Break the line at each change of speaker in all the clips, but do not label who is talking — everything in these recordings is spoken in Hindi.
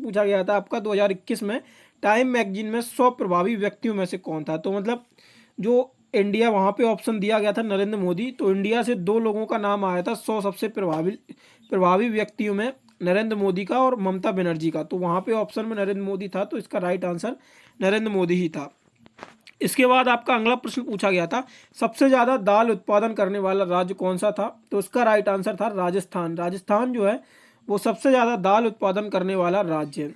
पूछा गया था आपका 2021 में टाइम मैगजीन में 100 प्रभावी व्यक्तियों में से कौन था। तो मतलब जो इंडिया वहाँ पे ऑप्शन दिया गया था नरेंद्र मोदी, तो इंडिया से 2 लोगों का नाम आया था 100 सबसे प्रभावी व्यक्तियों में, नरेंद्र मोदी का और ममता बनर्जी का। तो वहाँ पे ऑप्शन में नरेंद्र मोदी था, तो इसका राइट आंसर नरेंद्र मोदी ही था। इसके बाद आपका अगला प्रश्न पूछा गया था सबसे ज़्यादा दाल उत्पादन करने वाला राज्य कौन सा था। तो इसका राइट आंसर था राजस्थान। राजस्थान जो है वो सबसे ज़्यादा दाल उत्पादन करने वाला राज्य है।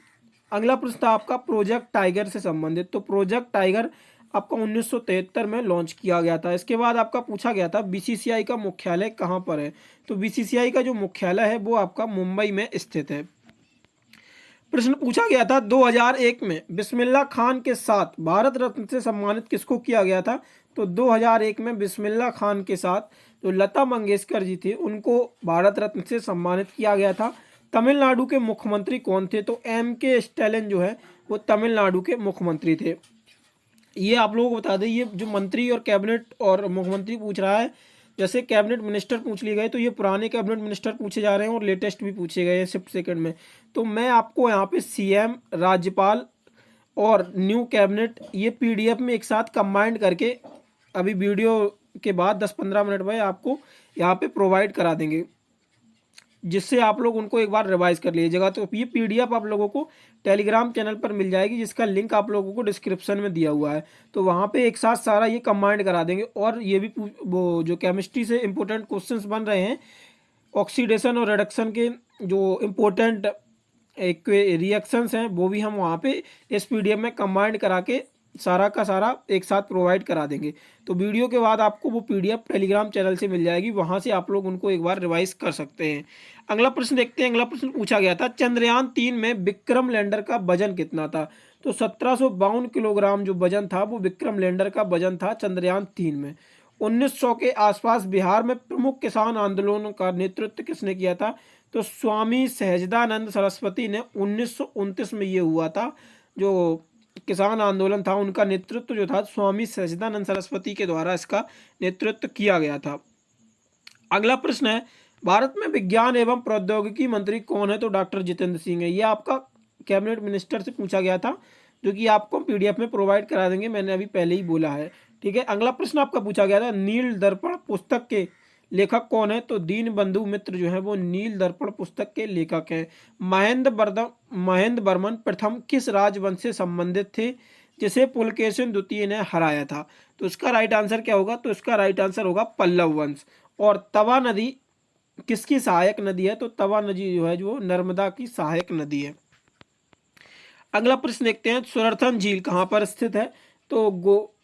अगला प्रश्न था आपका प्रोजेक्ट टाइगर से संबंधित। तो प्रोजेक्ट टाइगर आपका 1973 में लॉन्च किया गया था। इसके बाद आपका पूछा गया था बीसीसीआई का मुख्यालय कहाँ पर है। तो बीसीसीआई का जो मुख्यालय है वो आपका मुंबई में स्थित है। प्रश्न पूछा गया था 2001 में बिस्मिल्लाह खान के साथ भारत रत्न से सम्मानित किसको किया गया था। तो 2001 में बिस्मिल्लाह खान के साथ जो लता मंगेशकर जी थे उनको भारत रत्न से सम्मानित किया गया था। तमिलनाडु के मुख्यमंत्री कौन थे। तो के स्टैलिन जो है वो तमिलनाडु के मुख्यमंत्री थे। ये आप लोगों को बता दें, ये जो मंत्री और कैबिनेट और मुख्यमंत्री पूछ रहा है, जैसे कैबिनेट मिनिस्टर पूछ लिए गए तो ये पुराने कैबिनेट मिनिस्टर पूछे जा रहे हैं और लेटेस्ट भी पूछे गए हैं शिफ्ट सेकंड में। तो मैं आपको यहाँ पे सीएम, राज्यपाल और न्यू कैबिनेट ये पीडीएफ में एक साथ कंबाइंड करके अभी वीडियो के बाद 10-15 मिनट में आपको यहाँ पे प्रोवाइड करा देंगे, जिससे आप लोग उनको एक बार रिवाइज कर लीजिएगा। तो ये पीडीएफ आप लोगों को टेलीग्राम चैनल पर मिल जाएगी, जिसका लिंक आप लोगों को डिस्क्रिप्शन में दिया हुआ है। तो वहाँ पे एक साथ सारा ये कंबाइंड करा देंगे। और ये भी वो जो केमिस्ट्री से इंपॉर्टेंट क्वेश्चंस बन रहे हैं, ऑक्सीडेशन और रिडक्शन के जो इम्पोर्टेंट एक रिएक्शंस हैं, वो भी हम वहाँ पे इस पीडीएफ में कंबाइंड करा के सारा का सारा एक साथ प्रोवाइड करा देंगे। तो वीडियो के बाद आपको वो पीडीएफ टेलीग्राम चैनल से मिल जाएगी, वहाँ से आप लोग उनको एक बार रिवाइज कर सकते हैं। अगला प्रश्न देखते हैं। अगला प्रश्न पूछा गया था चंद्रयान 3 में विक्रम लैंडर का वजन कितना था। तो 1752 किलोग्राम जो वजन था वो विक्रम लैंडर का वजन था चंद्रयान 3 में। 1900 के आसपास बिहार में प्रमुख किसान आंदोलनों का नेतृत्व किसने किया था। तो स्वामी सहजानंद सरस्वती ने 1929 में ये हुआ था, जो किसान आंदोलन था उनका नेतृत्व जो था स्वामी सहजानंद सरस्वती के द्वारा इसका नेतृत्व किया गया था। अगला प्रश्न है भारत में विज्ञान एवं प्रौद्योगिकी मंत्री कौन है। तो डॉक्टर जितेंद्र सिंह है। ये आपका कैबिनेट मिनिस्टर से पूछा गया था, जो कि आपको पीडीएफ में प्रोवाइड करा देंगे, मैंने अभी पहले ही बोला है। ठीक है। अगला प्रश्न आपका पूछा गया था नील दर्पण पुस्तक के लेखक कौन है। तो दीन बंधु मित्र जो है वो नील दर्पण पुस्तक के लेखक हैं। महेंद्र वर्मन प्रथम किस राजवंश से संबंधित थे जिसे पुलकेशिन द्वितीय ने हराया था। तो इसका राइट आंसर क्या होगा। तो इसका राइट आंसर होगा पल्लव वंश। और तवा नदी किसकी सहायक नदी है। तो तवा नदी जो है जो नर्मदा की सहायक नदी है। अगला प्रश्न देखते हैं सुदर्शन झील कहाँ पर स्थित है। तो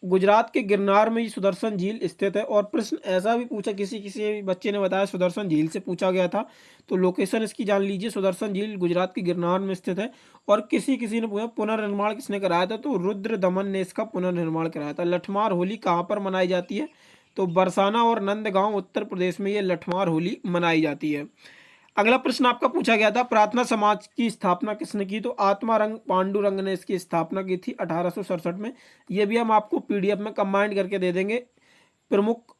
गुजरात के गिरनार में ये सुदर्शन झील स्थित है। और प्रश्न ऐसा भी पूछा, किसी बच्चे ने बताया सुदर्शन झील से पूछा गया था, तो लोकेशन इसकी जान लीजिए। सुदर्शन झील गुजरात के गिरनार में स्थित है। और किसी ने पूछा पुनर्निर्माण किसने कराया था। तो रुद्र दमन ने इसका पुनर्निर्माण कराया था। लठमार होली कहाँ पर मनाई जाती है। तो बरसाना और नंदगांव उत्तर प्रदेश में ये लठमार होली मनाई जाती है। अगला प्रश्न आपका पूछा गया था प्रार्थना समाज की स्थापना किसने की। तो आत्मारंग पांडुरंग ने इसकी स्थापना की थी 1867 में। ये भी हम आपको पीडीएफ में कंबाइंड करके दे देंगे, प्रमुख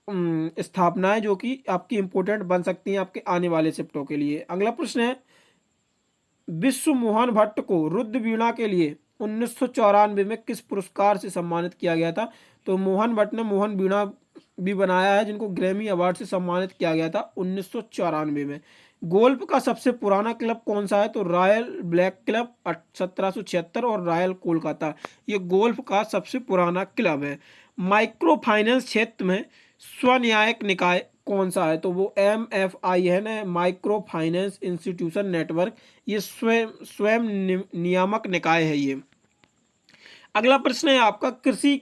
स्थापनाएं जो कि आपकी इंपोर्टेंट बन सकती हैं आपके आने वाले शिफ्टों के लिए। अगला प्रश्न है विश्व मोहन भट्ट को रुद्र वीणा के लिए 1994 में किस पुरस्कार से सम्मानित किया गया था। तो मोहन भट्ट ने मोहन वीणा भी बनाया है, जिनको ग्रैमी अवार्ड से सम्मानित किया गया था 1994 में। गोल्फ का सबसे पुराना क्लब कौन सा है। तो रॉयल ब्लैक क्लब 1776 और रॉयल कोलकाता, ये गोल्फ का सबसे पुराना क्लब है। माइक्रो फाइनेंस क्षेत्र में स्वनियायक निकाय कौन सा है। तो वो MFIN है, माइक्रो फाइनेंस इंस्टीट्यूशन नेटवर्क, ये स्वयं नियामक निकाय है ये। अगला प्रश्न है आपका कृषि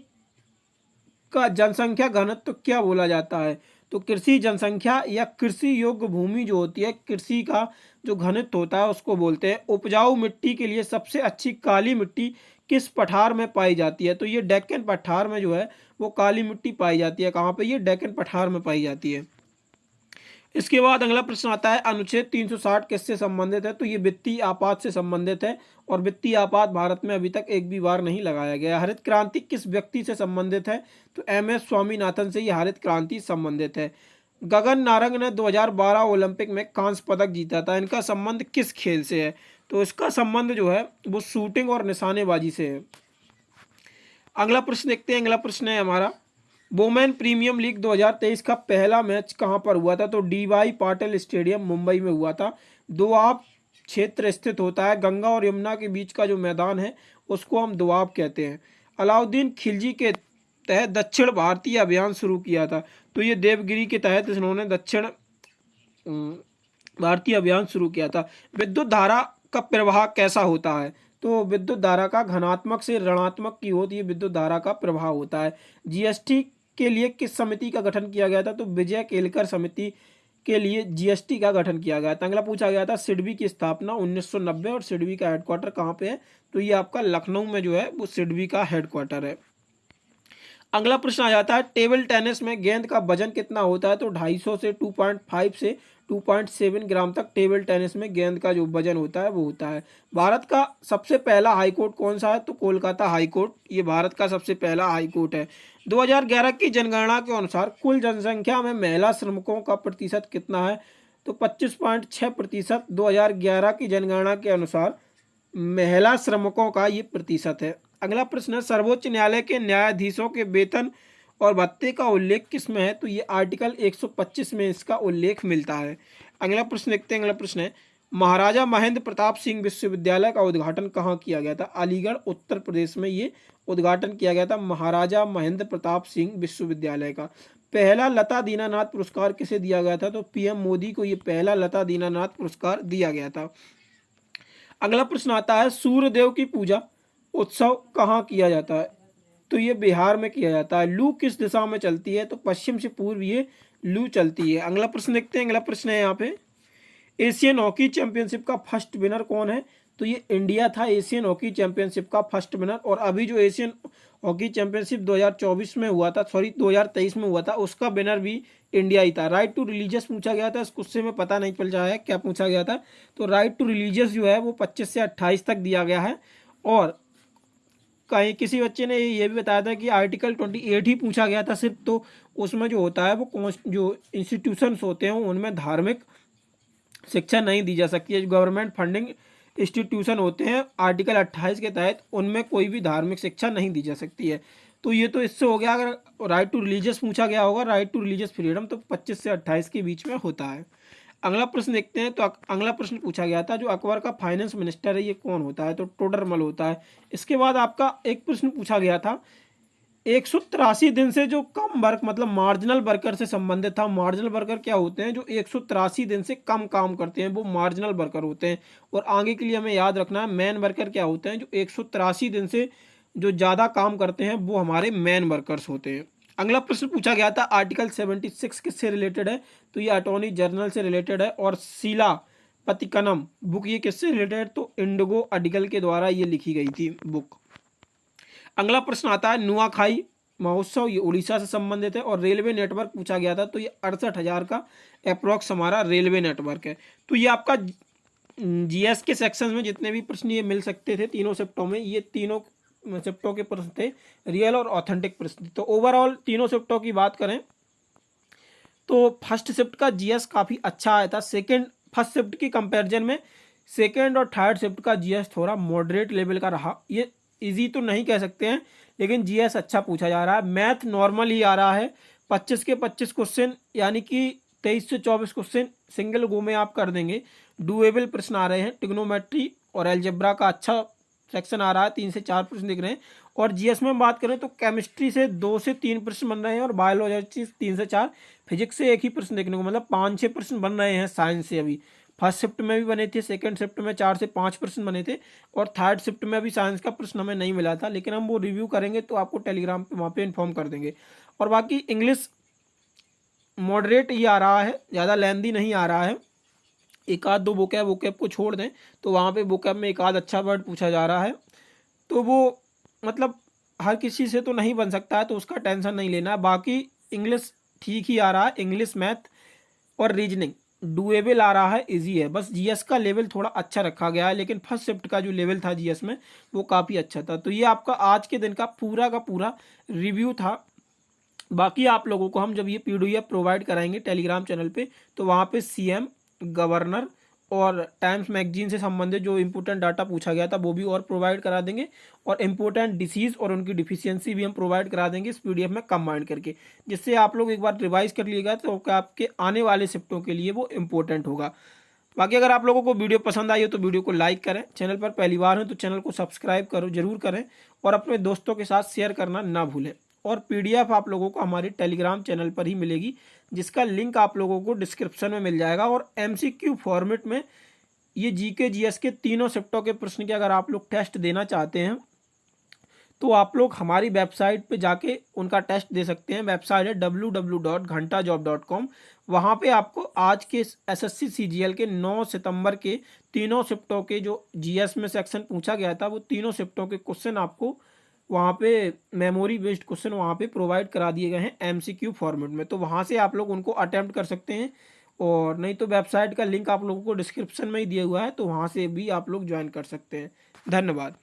का जनसंख्या घनत्व तो क्या बोला जाता है। तो कृषि जनसंख्या या कृषि योग्य भूमि जो होती है, कृषि का जो घनत्व होता है उसको बोलते हैं। उपजाऊ मिट्टी के लिए सबसे अच्छी काली मिट्टी किस पठार में पाई जाती है। तो ये डेक्कन पठार में जो है वो काली मिट्टी पाई जाती है। कहाँ पे, ये डेक्कन पठार में पाई जाती है। इसके बाद अगला प्रश्न आता है अनुच्छेद 360 किससे संबंधित है। तो ये वित्तीय आपात से संबंधित है, और वित्तीय आपात भारत में अभी तक एक भी बार नहीं लगाया गया। हरित क्रांति किस व्यक्ति से संबंधित है। तो MS स्वामीनाथन से ये हरित क्रांति संबंधित है। गगन नारंग ने 2012 ओलंपिक में कांस्य पदक जीता था, इनका संबंध किस खेल से है। तो इसका संबंध जो है वो शूटिंग और निशानेबाजी से है। अगला प्रश्न देखते हैं। अगला प्रश्न है हमारा, वोमेन प्रीमियम लीग 2023 का पहला मैच कहां पर हुआ था? तो डीवाई पाटिल स्टेडियम मुंबई में हुआ था। दोआब क्षेत्र स्थित होता है, गंगा और यमुना के बीच का जो मैदान है उसको हम दोआब कहते हैं। अलाउद्दीन खिलजी के तहत दक्षिण भारतीय अभियान शुरू किया था। तो ये देवगिरी के तहत इन्होंने दक्षिण भारतीय अभियान शुरू किया था। विद्युत धारा का प्रवाह कैसा होता है? तो विद्युत धारा का घनात्मक से ऋणात्मक की होती है विद्युत धारा का प्रवाह होता है। जीएसटी के लिए किस समिति का गठन किया गया था? तो विजय केलकर समिति के लिए जीएसटी का गठन किया गया था। अगला पूछा गया था, सिडबी की स्थापना 1990 और सिडबी का हेडक्वार्टर कहाँ पे है? तो ये आपका लखनऊ में जो है वो सिडबी का हेडक्वार्टर है। अगला प्रश्न आ जाता है, टेबल टेनिस में गेंद का वजन कितना होता है? तो 250 से 2.5 से 2.7 ग्राम तक टेबल टेनिस में गेंद का जो वजन होता है वो होता है। भारत का सबसे पहला हाईकोर्ट कौन सा है? तो कोलकाता हाईकोर्ट, ये भारत का सबसे पहला हाईकोर्ट है। 2011 की जनगणना के अनुसार कुल जनसंख्या में महिला श्रमिकों का प्रतिशत कितना है? तो 25.6%। 2011 की जनगणना के अनुसार महिला श्रमिकों का ये प्रतिशत है। अगला प्रश्न है, सर्वोच्च न्यायालय के न्यायाधीशों के वेतन और भत्ते का उल्लेख किस में है? तो ये आर्टिकल 125 में इसका उल्लेख मिलता है। अगला प्रश्न देखते हैं। अगला प्रश्न है, महाराजा महेंद्र प्रताप सिंह विश्वविद्यालय का उद्घाटन कहाँ किया गया था? अलीगढ़ उत्तर प्रदेश में ये उद्घाटन किया गया था महाराजा महेंद्र प्रताप सिंह विश्वविद्यालय का। पहला लता दीनानाथ पुरस्कार किसे दिया गया था? तो पीएम मोदी को ये पहला लता दीनानाथ पुरस्कार दिया गया था। अगला प्रश्न आता है, सूर्यदेव की पूजा उत्सव कहाँ किया जाता है? तो ये बिहार में किया जाता है। लू किस दिशा में चलती है? तो पश्चिम से पूर्व ये लू चलती है। अगला प्रश्न देखते हैं। अगला प्रश्न है यहाँ पे, एशियन हॉकी चैंपियनशिप का फर्स्ट विनर कौन है? तो ये इंडिया था एशियन हॉकी चैंपियनशिप का फर्स्ट विनर। और अभी जो एशियन हॉकी चैंपियनशिप 2024 में हुआ था, सॉरी 2023 में हुआ था, उसका विनर भी इंडिया ही था। राइट टू रिलीजियस पूछा गया था, इस क्वेश्चन में पता नहीं चल रहा है क्या पूछा गया था। तो राइट टू रिलीजियस जो है वो 25 से 28 तक दिया गया है। और कहीं किसी बच्चे ने ये भी बताया था कि आर्टिकल 28 ही पूछा गया था सिर्फ। तो उसमें जो होता है वो जो इंस्टीट्यूशंस होते हैं उनमें धार्मिक शिक्षा नहीं दी जा सकती है। जो गवर्नमेंट फंडिंग इंस्टीट्यूशन होते हैं आर्टिकल 28 के तहत, उनमें कोई भी धार्मिक शिक्षा नहीं दी जा सकती है। तो ये तो इससे हो गया। अगर राइट टू रिलीजियस पूछा गया होगा, राइट टू रिलीजियस फ्रीडम, तो 25 से 28 के बीच में होता है। अगला प्रश्न देखते हैं। तो अगला प्रश्न पूछा गया था, जो अकबर का फाइनेंस मिनिस्टर है ये कौन होता है? तो टोडरमल होता है। इसके बाद आपका एक प्रश्न पूछा गया था, 183 दिन से जो कम वर्क मतलब मार्जिनल वर्कर से संबंधित था। मार्जिनल वर्कर क्या होते हैं? जो 183 दिन से कम काम करते हैं वो मार्जिनल वर्कर होते हैं। और आगे के लिए हमें याद रखना है, मैन वर्कर क्या होते हैं? जो 183 दिन से जो ज़्यादा काम करते हैं वो हमारे मैन वर्कर्स होते हैं। अगला प्रश्न पूछा गया था, आर्टिकल 76 किससे रिलेटेड है? तो ये अटॉर्नी जनरल से रिलेटेड है। और शीला पतिकनम बुक ये किससे रिलेटेड है? तो इंडिगो अडिगल के द्वारा ये लिखी गई थी बुक। अगला प्रश्न आता है, नुआखाई महोत्सव ये उड़ीसा से संबंधित है। और रेलवे नेटवर्क पूछा गया था, तो ये 68,000 का अप्रॉक्स हमारा रेलवे नेटवर्क है। तो ये आपका जीएस के सेक्शन में जितने भी प्रश्न ये मिल सकते थे तीनों शिफ्टों में, ये तीनों शिफ्टों के प्रश्न थे, रियल और ऑथेंटिक प्रश्न। तो ओवरऑल तीनों शिफ्टों की बात करें तो फर्स्ट शिफ्ट का जीएस काफ़ी अच्छा आया था। फर्स्ट शिफ्ट की कंपैरिजन में सेकेंड और थर्ड शिफ्ट का जीएस थोड़ा मॉडरेट लेवल का रहा। ये इजी तो नहीं कह सकते हैं, लेकिन जीएस अच्छा पूछा जा रहा है। मैथ नॉर्मल ही आ रहा है, 25 के 25 क्वेश्चन यानी कि 23 से 24 क्वेश्चन सिंगल गो में आप कर देंगे। डुएबल प्रश्न आ रहे हैं। ट्रिग्नोमेट्री और अलजेब्रा का अच्छा सेक्शन आ रहा है, 3 से 4 प्रश्न दिख रहे हैं। और जीएस में बात करें तो केमिस्ट्री से 2 से 3 प्रश्न बन रहे हैं और बायोलॉजी 3 से 4, फिजिक्स से 1 ही प्रश्न देखने को मतलब 5-6 प्रश्न बन रहे हैं साइंस से। अभी फर्स्ट शिफ्ट में भी बने थे, सेकंड शिफ्ट में 4 से 5 प्रश्न बने थे और थर्ड शिफ्ट में भी साइंस का प्रश्न हमें नहीं मिला था, लेकिन हम वो रिव्यू करेंगे तो आपको टेलीग्राम पे वहाँ पे इन्फॉर्म कर देंगे। और बाकी इंग्लिश मॉडरेट ही आ रहा है, ज़्यादा लेंदी नहीं आ रहा है। एक आध दो वोकैब को छोड़ दें तो वहाँ पे वोकैब में एक आध अच्छा वर्ड पूछा जा रहा है, तो वो मतलब हर किसी से तो नहीं बन सकता है, तो उसका टेंशन नहीं लेना। बाकी इंग्लिश ठीक ही आ रहा है, इंग्लिश मैथ और रीजनिंग डुएबल आ रहा है, इजी है। बस जीएस का लेवल थोड़ा अच्छा रखा गया है, लेकिन फर्स्ट शिफ्ट का जो लेवल था जीएस में वो काफ़ी अच्छा था। तो ये आपका आज के दिन का पूरा रिव्यू था। बाकी आप लोगों को हम जब ये पीडीएफ प्रोवाइड कराएंगे टेलीग्राम चैनल पे, तो वहाँ पे सीएम, गवर्नर और टाइम्स मैगजीन से संबंधित जो इम्पोर्टेंट डाटा पूछा गया था वो भी और प्रोवाइड करा देंगे, और इम्पोर्टेंट डिसीज़ और उनकी डिफिशियंसी भी हम प्रोवाइड करा देंगे इस पीडीएफ में कंबाइंड करके, जिससे आप लोग एक बार रिवाइज कर लिएगा तो क्या आपके आने वाले शिफ्टों के लिए वो इम्पोर्टेंट होगा। बाकी अगर आप लोगों को वीडियो पसंद आई हो तो वीडियो को लाइक करें, चैनल पर पहली बार हो तो चैनल को सब्सक्राइब करो जरूर करें, और अपने दोस्तों के साथ शेयर करना ना भूलें। और पीडीएफ आप लोगों को हमारे टेलीग्राम चैनल पर ही मिलेगी, जिसका लिंक आप लोगों को डिस्क्रिप्शन में मिल जाएगा। और एमसीक्यू फॉर्मेट में ये जीके जीएस के तीनों शिफ्टों के प्रश्न के अगर आप लोग टेस्ट देना चाहते हैं तो आप लोग हमारी वेबसाइट पे जाके उनका टेस्ट दे सकते हैं। वेबसाइट है www.ghantajob.com। वहाँ पे आपको आज के एसएससी सीजीएल के 9 सितंबर के तीनों शिफ्टों के जो जीएस में सेक्शन पूछा गया था वो तीनों शिफ्टों के क्वेश्चन आपको वहाँ पे मेमोरी बेस्ड क्वेश्चन वहाँ पे प्रोवाइड करा दिए गए हैं एमसीक्यू फॉर्मेट में, तो वहाँ से आप लोग उनको अटेम्प्ट कर सकते हैं। और नहीं तो वेबसाइट का लिंक आप लोगों को डिस्क्रिप्शन में ही दिया हुआ है, तो वहाँ से भी आप लोग ज्वाइन कर सकते हैं। धन्यवाद।